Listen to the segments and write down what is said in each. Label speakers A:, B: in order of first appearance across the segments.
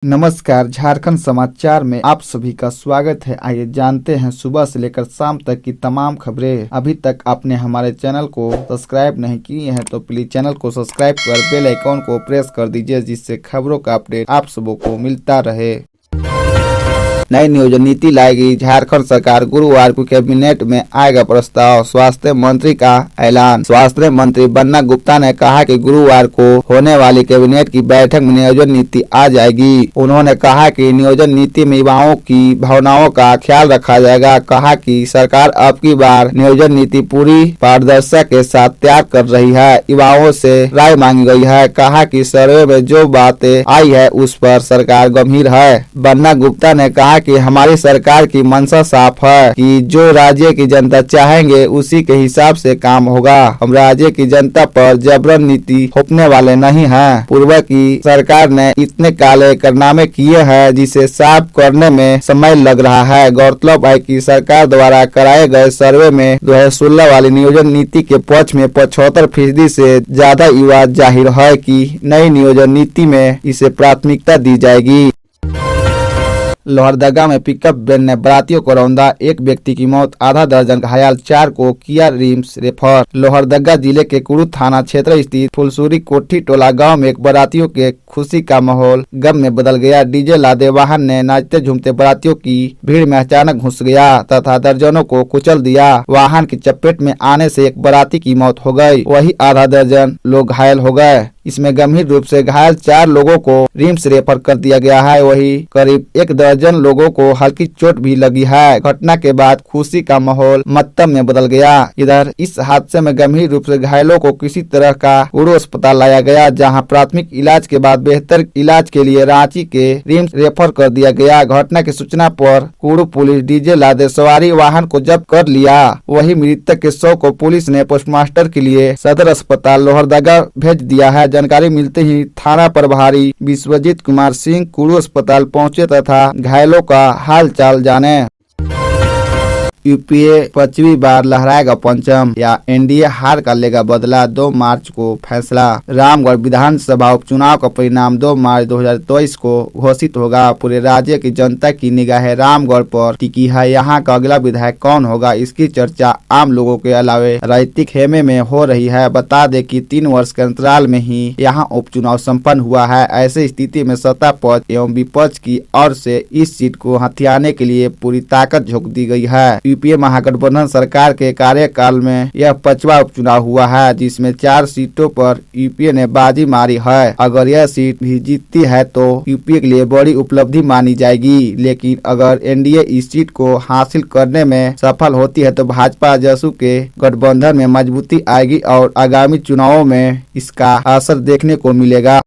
A: नमस्कार, झारखंड समाचार में आप सभी का स्वागत है। आइए जानते हैं सुबह से लेकर शाम तक की तमाम खबरें। अभी तक आपने हमारे चैनल को सब्सक्राइब नहीं किए हैं तो प्लीज चैनल को सब्सक्राइब कर बेल आइकॉन को प्रेस कर दीजिए, जिससे खबरों का अपडेट आप सबों को मिलता रहे। नई नियोजन नीति लाएगी झारखंड सरकार, गुरुवार को कैबिनेट में आएगा प्रस्ताव। स्वास्थ्य मंत्री का ऐलान। स्वास्थ्य मंत्री बन्ना गुप्ता ने कहा कि गुरुवार को होने वाली कैबिनेट की बैठक में नियोजन नीति आ जाएगी। उन्होंने कहा कि नियोजन नीति में युवाओं की भावनाओं का ख्याल रखा जाएगा। कहा कि सरकार अब की बार नियोजन नीति पूरी पारदर्शिता के साथ तैयार कर रही है। युवाओं से राय मांगी गई है। कहा कि सर्वे में जो बातें आई है उस पर सरकार गंभीर है। बन्ना गुप्ता ने कहा कि हमारी सरकार की मंशा साफ है कि जो राज्य की जनता चाहेंगे उसी के हिसाब से काम होगा। हम राज्य की जनता पर जबरन नीति थोपने वाले नहीं हैं। पूर्व की सरकार ने इतने काले कारनामे किए हैं जिसे साफ करने में समय लग रहा है। गौरतलब है कि सरकार द्वारा कराए गए सर्वे में 2016 वाली नियोजन नीति के पक्ष में 75% से ज्यादा युवा जाहिर है कि नई नियोजन नीति में इसे प्राथमिकता दी जाएगी। लोहरदगा में पिकअप वैन ने बारातियों को रौंदा, एक व्यक्ति की मौत, आधा दर्जन घायल, 4 को किया रिम्स रेफर। लोहरदगा जिले के कुड़ू थाना क्षेत्र स्थित फुलसूरी कोठी टोला गांव में एक बारातियों के खुशी का माहौल गम में बदल गया। डीजे लादे वाहन ने नाचते झूमते बारातियों की भीड़ में अचानक घुस गया तथा दर्जनों को कुचल दिया। वाहन की चपेट में आने से एक बाराती की मौत हो गई, वही आधा दर्जन लोग घायल हो गए। इसमें गंभीर रूप से घायल 4 लोगों को रिम्स रेफर कर दिया गया है। वही करीब 1 दर्जन लोगों को हल्की चोट भी लगी है। घटना के बाद खुशी का माहौल मत्तम में बदल गया। इधर इस हादसे में गंभीर रूप से घायलों को किसी तरह का कुड़ू अस्पताल लाया गया, जहां प्राथमिक इलाज के बाद बेहतर इलाज के लिए रांची के रिम्स रेफर कर दिया गया। घटना की सूचना पर कुड़ू पुलिस डीजे लादे सवारी वाहन को जब्त कर लिया। वही मृतक के शव को पुलिस ने पोस्टमार्टम के लिए सदर अस्पताल लोहरदगा भेज दिया है। जानकारी मिलते ही थाना प्रभारी विश्वजीत कुमार सिंह कुड़ू अस्पताल पहुंचे तथा घायलों का हाल चाल जाने। यूपीए 5वीं बार लहराएगा पंचम, या एनडीए हार का लेगा बदला, 2 मार्च को फैसला। रामगढ़ विधानसभा उपचुनाव का परिणाम 2 मार्च 2023 को घोषित होगा। पूरे राज्य की जनता की निगाहें रामगढ़ पर टिकी है। यहाँ का अगला विधायक कौन होगा, इसकी चर्चा आम लोगों के अलावे राजनीतिक खेमे में हो रही है। बता दें कि 3 वर्ष के अंतराल में ही यहाँ उपचुनाव संपन्न हुआ है। ऐसी स्थिति में सत्ता पक्ष एवं विपक्ष की ओर से इस सीट को हथियाने के लिए पूरी ताकत झोंक दी गई है। यूपीए महागठबंधन सरकार के कार्यकाल में यह 5वां उपचुनाव हुआ है, जिसमें 4 सीटों पर यूपीए ने बाजी मारी है। अगर यह सीट भी जीतती है तो यूपीए के लिए बड़ी उपलब्धि मानी जाएगी। लेकिन अगर एनडीए इस सीट को हासिल करने में सफल होती है तो भाजपा जसू के गठबंधन में मजबूती आएगी और आगामी चुनावों में इसका असर देखने को मिलेगा।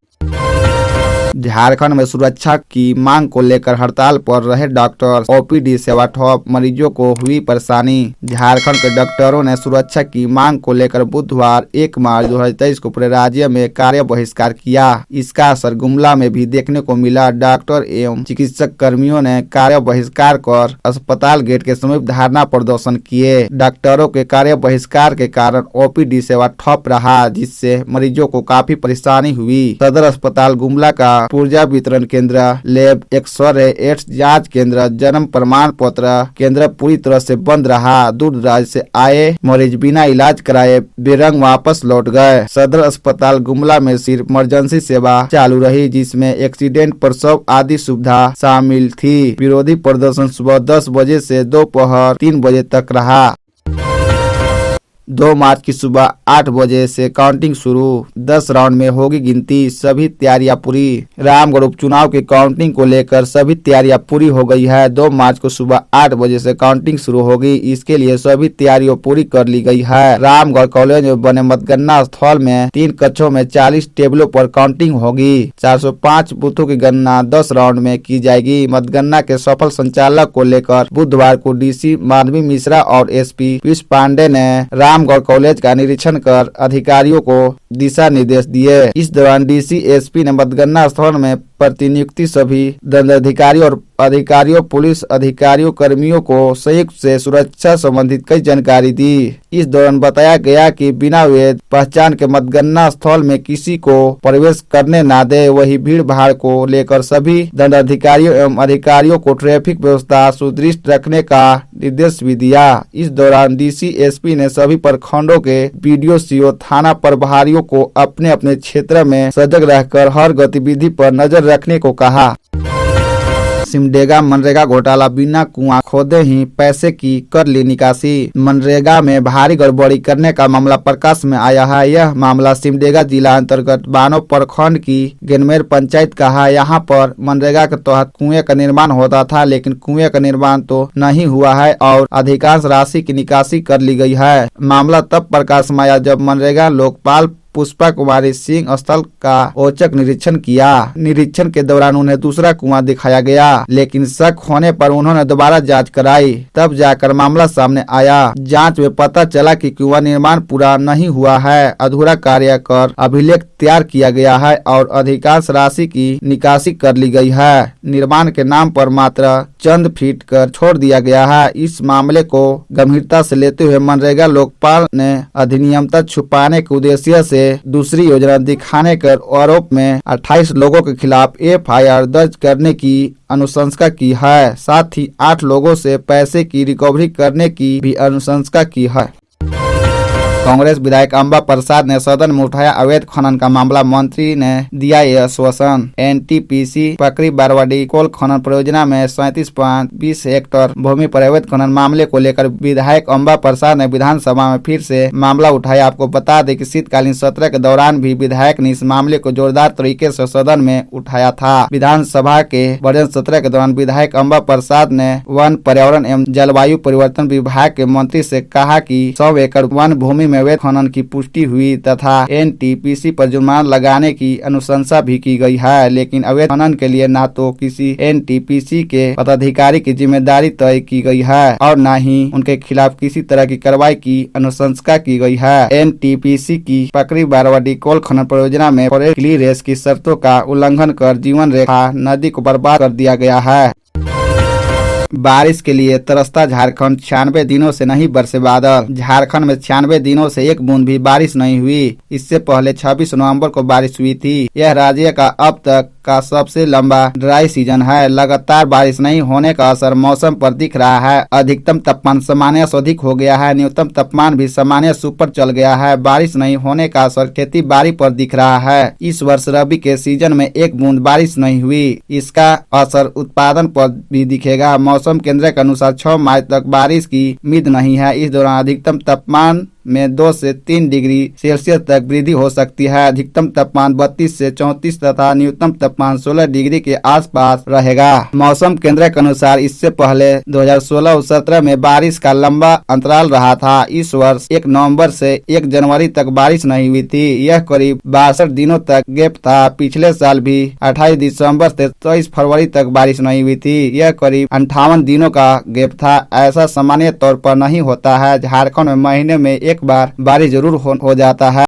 A: झारखंड में सुरक्षा की मांग को लेकर हड़ताल पर रहे डॉक्टर, ओपीडी सेवा ठप, मरीजों को हुई परेशानी। झारखंड के डॉक्टरों ने सुरक्षा की मांग को लेकर बुधवार 1 मार्च 2023 को पूरे राज्य में कार्य बहिष्कार किया। इसका असर गुमला में भी देखने को मिला। डॉक्टर एवं चिकित्सक कर्मियों ने कार्य बहिष्कार कर अस्पताल गेट के समीप धरना प्रदर्शन किए। डॉक्टरों के कार्य बहिष्कार के कारण ओपीडी सेवा ठप रहा, जिससे मरीजों को काफी परेशानी हुई। सदर अस्पताल गुमला का ऊर्जा वितरण केंद्र, लैब, एक्सरे, एड्स जांच केंद्र, जन्म प्रमाण पत्र केंद्र पूरी तरह से बंद रहा। दूर दराज से आए मरीज बिना इलाज कराए बेरंग वापस लौट गए। सदर अस्पताल गुमला में सिर्फ इमरजेंसी सेवा चालू रही, जिसमें एक्सीडेंट, प्रसव आदि सुविधा शामिल थी। विरोधी प्रदर्शन सुबह 10 बजे से दोपहर 3 बजे तक रहा। 2 मार्च की सुबह 8 बजे से काउंटिंग शुरू, 10 राउंड में होगी गिनती, सभी तैयारियां पूरी। रामगढ़ उपचुनाव की काउंटिंग को लेकर सभी तैयारियां पूरी हो गई है। 2 मार्च को सुबह 8 बजे से काउंटिंग शुरू होगी। इसके लिए सभी तैयारियां पूरी कर ली गई है। रामगढ़ कॉलेज में बने मतगणना स्थल में 3 कक्षों में 40 टेबलों पर काउंटिंग होगी। 405 बूथों की गणना 10 राउंड में की जाएगी। मतगणना के सफल संचालक को लेकर बुधवार को डीसी माधवी मिश्रा और एसपी पीयूष पांडे ने रामगढ़ कॉलेज का निरीक्षण कर अधिकारियों को दिशा निर्देश दिए। इस दौरान डीसी एसपी ने मतगणना स्थल में प्रतिनियुक्ति सभी दंडाधिकारी और अधिकारियों, पुलिस अधिकारियों, कर्मियों को संयुक्त से सुरक्षा संबंधित कई जानकारी दी। इस दौरान बताया गया कि बिना वैध पहचान के मतगणना स्थल में किसी को प्रवेश करने न दे। वही भीड़ भाड़ को लेकर सभी दंडाधिकारियों एवं अधिकारियों को ट्रैफिक व्यवस्था सुदृढ़ रखने का निर्देश भी दिया। इस दौरान डीसी, एसपी ने सभी प्रखंडों के बीडीओ, सीओ, थाना प्रभारियों को अपने अपने क्षेत्र में सजग रहकर हर गतिविधि पर नजर रखने को कहा। सिमडेगा मनरेगा घोटाला, बिना कुआं खोदे ही पैसे की कर ली निकासी। मनरेगा में भारी गड़बड़ी करने का मामला प्रकाश में आया है। यह मामला सिमडेगा जिला अंतर्गत बानो प्रखंड की गेनमेर पंचायत का है। यहाँ पर मनरेगा के तहत कुएं का निर्माण होता था, लेकिन कुएं का निर्माण तो नहीं हुआ है और अधिकांश राशि की निकासी कर ली गई है। मामला तब प्रकाश में आया जब मनरेगा लोकपाल पुष्पा कुमारी सिंह स्थल का औचक निरीक्षण किया। निरीक्षण के दौरान उन्हें दूसरा कुआं दिखाया गया, लेकिन शक होने पर उन्होंने दोबारा जांच कराई, तब जाकर मामला सामने आया। जांच में पता चला कि कुआं निर्माण पूरा नहीं हुआ है, अधूरा कार्य कर अभिलेख तैयार किया गया है और अधिकांश राशि की निकासी कर ली गई है। निर्माण के नाम पर मात्र चंद फीट कर छोड़ दिया गया है। इस मामले को गंभीरता से लेते हुए मनरेगा लोकपाल ने अधिनियमता छुपाने के उद्देश्य से दूसरी योजना दिखाने के आरोप में 28 लोगों के खिलाफ एफआईआर दर्ज करने की अनुशंसा की है। साथ ही 8 लोगों से पैसे की रिकवरी करने की भी अनुशंसा की है। कांग्रेस विधायक अंबा प्रसाद ने सदन में उठाया अवैध खनन का मामला। मंत्री ने दिया यह आश्वासन। एनटीपीसी पकरी बारवाडी कोल खनन परियोजना में 37.20 हेक्टेयर भूमि पर अवैध खनन मामले को लेकर विधायक अंबा प्रसाद ने विधानसभा में फिर से मामला उठाया। आपको बता दें कि शीतकालीन सत्र के दौरान भी विधायक ने इस मामले को जोरदार तरीके से सदन में उठाया था। विधानसभा के बजट सत्र के दौरान विधायक अंबा प्रसाद ने वन, पर्यावरण एवं जलवायु परिवर्तन विभाग के मंत्री से कहा कि 100 एकड़ वन भूमि में अवैध खनन की पुष्टि हुई तथा एनटीपीसी पर जुर्माना लगाने की अनुशंसा भी की गई है, लेकिन अवैध खनन के लिए न तो किसी एनटीपीसी के पदाधिकारी की जिम्मेदारी तय की गई है और न ही उनके खिलाफ किसी तरह की कार्रवाई की अनुशंसा की गई है। एनटीपीसी की पकरी बारवाडी कोल खनन परियोजना में क्लीयरेंस की शर्तों का उल्लंघन कर जीवन रेखा नदी को बर्बाद कर दिया गया है। बारिश के लिए तरसता झारखंड, 96 दिनों से नहीं बरसे बादल। झारखंड में 96 दिनों से एक बूंद भी बारिश नहीं हुई। इससे पहले 26 नवंबर को बारिश हुई थी। यह राज्य का अब तक का सबसे लंबा ड्राई सीजन है। लगातार बारिश नहीं होने का असर मौसम पर दिख रहा है। अधिकतम तापमान सामान्य से अधिक हो गया है, न्यूनतम तापमान भी सामान्य से ऊपर चल गया है। बारिश नहीं होने का असर खेती बाड़ी पर दिख रहा है। इस वर्ष रबी के सीजन में एक बूंद बारिश नहीं हुई, इसका असर उत्पादन पर भी दिखेगा। मौसम केंद्र के अनुसार 6 मार्च तक बारिश की उम्मीद नहीं है। इस दौरान अधिकतम तापमान में 2 से 3 डिग्री सेल्सियस तक वृद्धि हो सकती है। अधिकतम तापमान 32 से 34 तथा न्यूनतम तापमान 16 डिग्री के आसपास रहेगा। मौसम केंद्र के अनुसार इससे पहले 2016 और 17 में बारिश का लंबा अंतराल रहा था। इस वर्ष 1 नवंबर से 1 जनवरी तक बारिश नहीं हुई थी। यह करीब 62 दिनों तक गैप था। पिछले साल भी 28 दिसंबर से 23 फरवरी तक बारिश नहीं हुई थी। यह करीब 58 दिनों का गैप था। ऐसा सामान्य तौर पर नहीं होता है। झारखंड में महीने में एक बार बारिश जरूर हो जाता है।